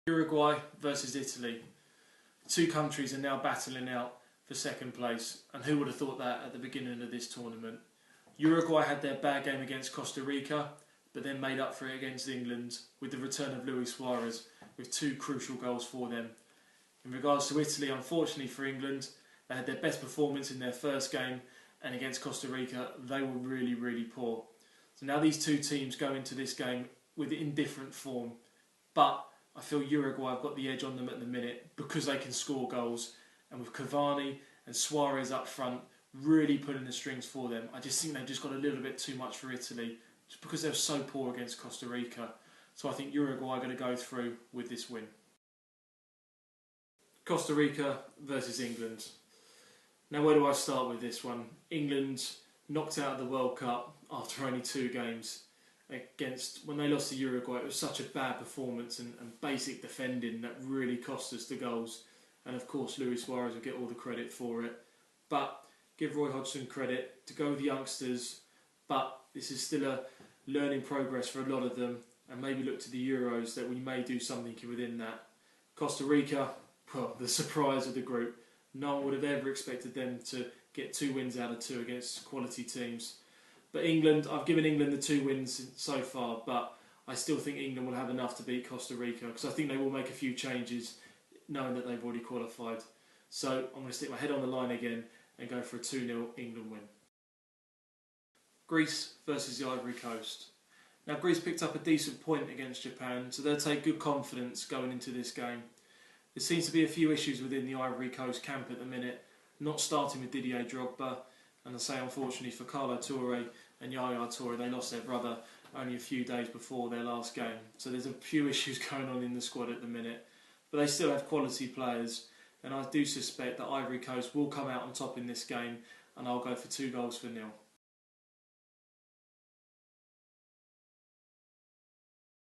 Uruguay versus Italy. Two countries are now battling out for second place, and who would have thought that at the beginning of this tournament? Uruguay had their bad game against Costa Rica, but then made up for it against England with the return of Luis Suarez with two crucial goals for them. In regards to Italy, unfortunately for England, they had their best performance in their first game, and against Costa Rica they were really poor. So now these two teams go into this game with indifferent form, but I feel Uruguay have got the edge on them at the minute because they can score goals, and with Cavani and Suarez up front really pulling the strings for them, I just think they've just got a little bit too much for Italy just because they were so poor against Costa Rica. So I think Uruguay are going to go through with this win. Costa Rica versus England. Now where do I start with this one? England knocked out of the World Cup after only 2 games. When they lost to Uruguay, it was such a bad performance and basic defending that really cost us the goals. And of course Luis Suarez will get all the credit for it. But give Roy Hodgson credit to go with the youngsters, but this is still a learning progress for a lot of them, and maybe look to the Euros that we may do something within that. Costa Rica, well, the surprise of the group. No one would have ever expected them to get 2 wins out of 2 against quality teams. But England, I've given England the 2 wins so far, but I still think England will have enough to beat Costa Rica because I think they will make a few changes knowing that they've already qualified. So I'm going to stick my head on the line again and go for a 2-0 England win. Greece versus the Ivory Coast. Now Greece picked up a decent point against Japan, so they'll take good confidence going into this game. There seems to be a few issues within the Ivory Coast camp at the minute, not starting with Didier Drogba, and I say unfortunately for Carlo Touré and Yaya Touré, they lost their brother only a few days before their last game. So there's a few issues going on in the squad at the minute. But they still have quality players, and I do suspect that Ivory Coast will come out on top in this game, and I'll go for 2 goals for 0.